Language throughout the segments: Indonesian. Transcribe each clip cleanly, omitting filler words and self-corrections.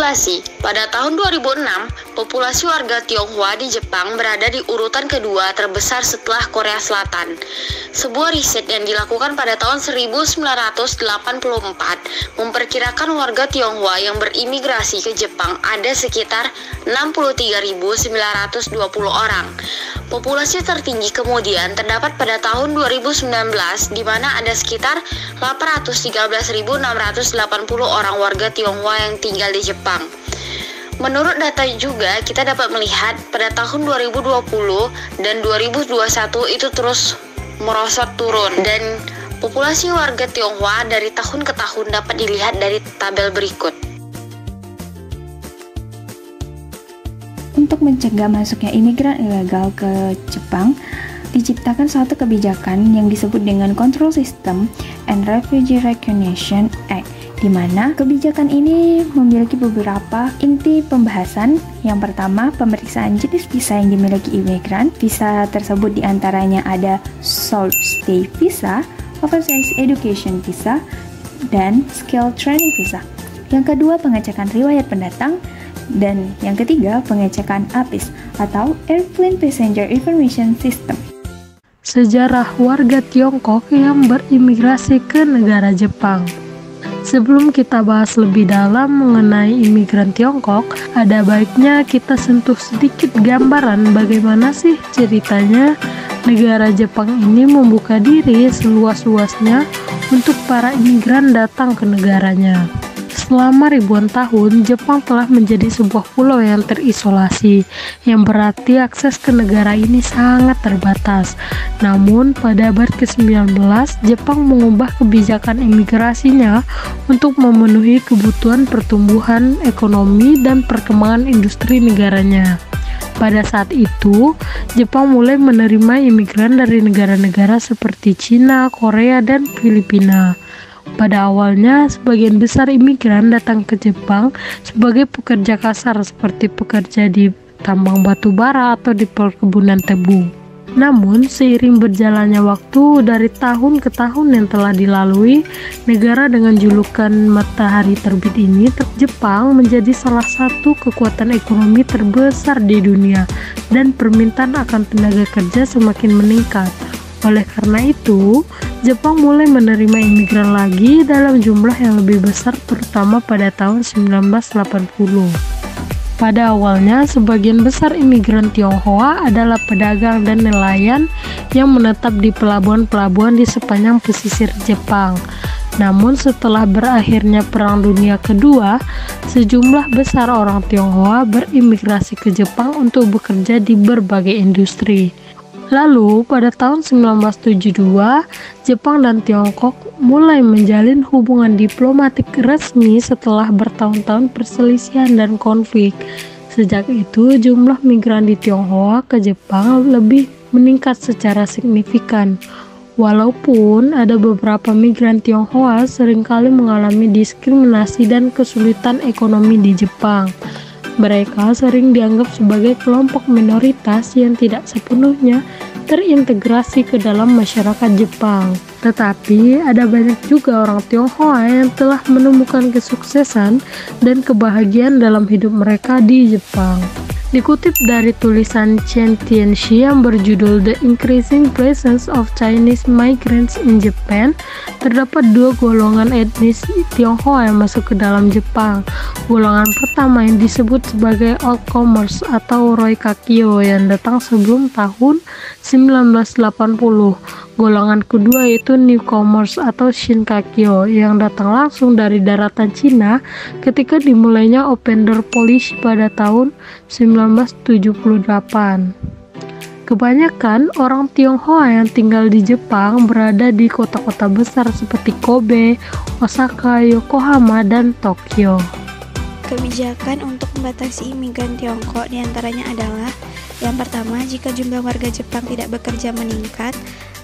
Populasi. Pada tahun 2006, populasi warga Tionghoa di Jepang berada di urutan kedua terbesar setelah Korea Selatan. Sebuah riset yang dilakukan pada tahun 1984 memperkirakan warga Tionghoa yang berimigrasi ke Jepang ada sekitar 63.920 orang. Populasi tertinggi kemudian terdapat pada tahun 2019 di mana ada sekitar 813.680 orang warga Tionghoa yang tinggal di Jepang. Menurut data juga kita dapat melihat pada tahun 2020 dan 2021 itu terus merosot turun, dan populasi warga Tionghoa dari tahun ke tahun dapat dilihat dari tabel berikut. Untuk mencegah masuknya imigran ilegal ke Jepang, diciptakan suatu kebijakan yang disebut dengan Control System and Refugee Recognition Act, di mana kebijakan ini memiliki beberapa inti pembahasan. Yang pertama, pemeriksaan jenis visa yang dimiliki imigran. Visa tersebut diantaranya ada Short Stay Visa, Overseas Education Visa, dan Skill Training Visa. Yang kedua, pengecekan riwayat pendatang. Dan yang ketiga, pengecekan APIS atau Airplane Passenger Information System. Sejarah warga Tiongkok yang berimigrasi ke negara Jepang. Sebelum kita bahas lebih dalam mengenai imigran Tiongkok, ada baiknya kita sentuh sedikit gambaran bagaimana sih ceritanya negara Jepang ini membuka diri seluas-luasnya untuk para imigran datang ke negaranya. Selama ribuan tahun, Jepang telah menjadi sebuah pulau yang terisolasi, yang berarti akses ke negara ini sangat terbatas. Namun, pada abad ke-19, Jepang mengubah kebijakan imigrasinya untuk memenuhi kebutuhan pertumbuhan ekonomi dan perkembangan industri negaranya. Pada saat itu, Jepang mulai menerima imigran dari negara-negara seperti Cina, Korea, dan Filipina. Pada awalnya, sebagian besar imigran datang ke Jepang sebagai pekerja kasar seperti pekerja di tambang batu bara atau di perkebunan tebu. Namun, seiring berjalannya waktu dari tahun ke tahun yang telah dilalui, negara dengan julukan matahari terbit ini, Jepang menjadi salah satu kekuatan ekonomi terbesar di dunia dan permintaan akan tenaga kerja semakin meningkat. Oleh karena itu, Jepang mulai menerima imigran lagi dalam jumlah yang lebih besar, terutama pada tahun 1980. Pada awalnya, sebagian besar imigran Tionghoa adalah pedagang dan nelayan yang menetap di pelabuhan-pelabuhan di sepanjang pesisir Jepang. Namun setelah berakhirnya Perang Dunia Kedua, sejumlah besar orang Tionghoa berimigrasi ke Jepang untuk bekerja di berbagai industri. Lalu, pada tahun 1972, Jepang dan Tiongkok mulai menjalin hubungan diplomatik resmi setelah bertahun-tahun perselisihan dan konflik. Sejak itu, jumlah migran di Tionghoa ke Jepang lebih meningkat secara signifikan. Walaupun ada beberapa migran Tionghoa seringkali mengalami diskriminasi dan kesulitan ekonomi di Jepang. Mereka sering dianggap sebagai kelompok minoritas yang tidak sepenuhnya terintegrasi ke dalam masyarakat Jepang. Tetapi ada banyak juga orang Tionghoa yang telah menemukan kesuksesan dan kebahagiaan dalam hidup mereka di Jepang. Dikutip dari tulisan Chen Tianxi yang berjudul The Increasing Presence of Chinese Migrants in Japan, terdapat dua golongan etnis Tionghoa yang masuk ke dalam Jepang. Golongan pertama yang disebut sebagai Old Comers atau Roikakyo yang datang sebelum tahun 1980. Golongan kedua yaitu Newcomers atau Shinkakyo yang datang langsung dari daratan Cina ketika dimulainya Open Door Policy pada tahun 1978. Kebanyakan orang Tionghoa yang tinggal di Jepang berada di kota-kota besar seperti Kobe, Osaka, Yokohama, dan Tokyo. Kebijakan untuk membatasi imigran Tiongkok diantaranya adalah: yang pertama, jika jumlah warga Jepang tidak bekerja meningkat,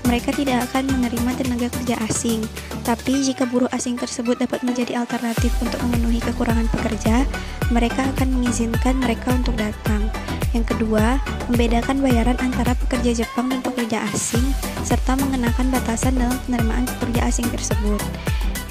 mereka tidak akan menerima tenaga kerja asing. Tapi jika buruh asing tersebut dapat menjadi alternatif untuk memenuhi kekurangan pekerja, mereka akan mengizinkan mereka untuk datang. Yang kedua, membedakan bayaran antara pekerja Jepang dan pekerja asing, serta mengenakan batasan dalam penerimaan pekerja asing tersebut.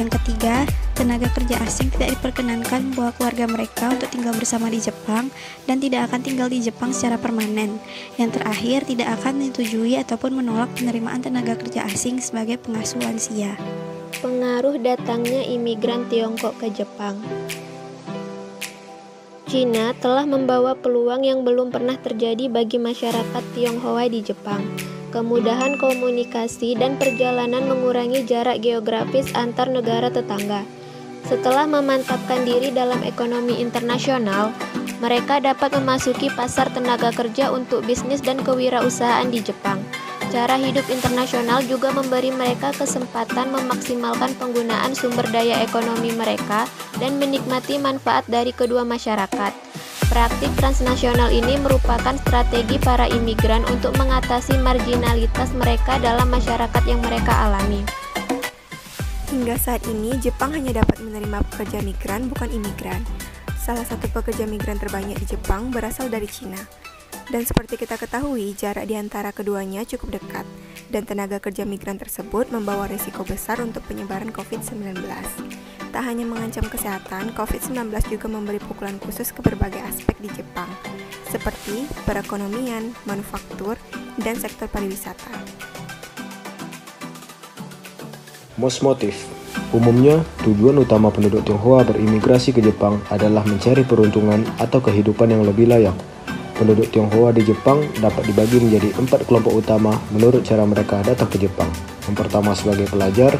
Yang ketiga, tenaga kerja asing tidak diperkenankan membawa keluarga mereka untuk tinggal bersama di Jepang dan tidak akan tinggal di Jepang secara permanen. Yang terakhir, tidak akan menyetujui ataupun menolak penerimaan tenaga kerja asing sebagai pengasuh lansia. Pengaruh datangnya imigran Tiongkok ke Jepang. Cina telah membawa peluang yang belum pernah terjadi bagi masyarakat Tionghoa di Jepang. Kemudahan komunikasi dan perjalanan mengurangi jarak geografis antar negara tetangga. Setelah memantapkan diri dalam ekonomi internasional, mereka dapat memasuki pasar tenaga kerja untuk bisnis dan kewirausahaan di Jepang. Cara hidup internasional juga memberi mereka kesempatan memaksimalkan penggunaan sumber daya ekonomi mereka dan menikmati manfaat dari kedua masyarakat. Praktik transnasional ini merupakan strategi para imigran untuk mengatasi marginalitas mereka dalam masyarakat yang mereka alami. Hingga saat ini, Jepang hanya dapat menerima pekerja migran, bukan imigran. Salah satu pekerja migran terbanyak di Jepang berasal dari Cina. Dan seperti kita ketahui, jarak di antara keduanya cukup dekat, dan tenaga kerja migran tersebut membawa risiko besar untuk penyebaran COVID-19. Tak hanya mengancam kesehatan, COVID-19 juga memberi pukulan khusus ke berbagai aspek di Jepang, seperti perekonomian, manufaktur, dan sektor pariwisata. Motif. Umumnya, tujuan utama penduduk Tionghoa berimigrasi ke Jepang adalah mencari peruntungan atau kehidupan yang lebih layak. Penduduk Tionghoa di Jepang dapat dibagi menjadi 4 kelompok utama menurut cara mereka datang ke Jepang. Yang pertama sebagai pelajar,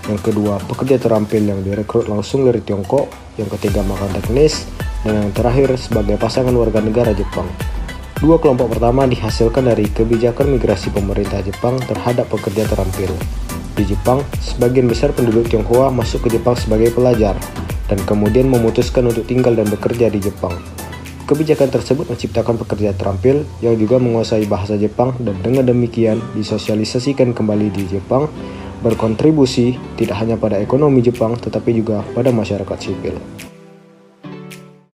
yang kedua pekerja terampil yang direkrut langsung dari Tiongkok, yang ketiga magang teknis, dan yang terakhir sebagai pasangan warga negara Jepang. Dua kelompok pertama dihasilkan dari kebijakan migrasi pemerintah Jepang terhadap pekerja terampil. Di Jepang, sebagian besar penduduk Tionghoa masuk ke Jepang sebagai pelajar, dan kemudian memutuskan untuk tinggal dan bekerja di Jepang. Kebijakan tersebut menciptakan pekerja terampil yang juga menguasai bahasa Jepang dan dengan demikian disosialisasikan kembali di Jepang, berkontribusi tidak hanya pada ekonomi Jepang tetapi juga pada masyarakat sipil.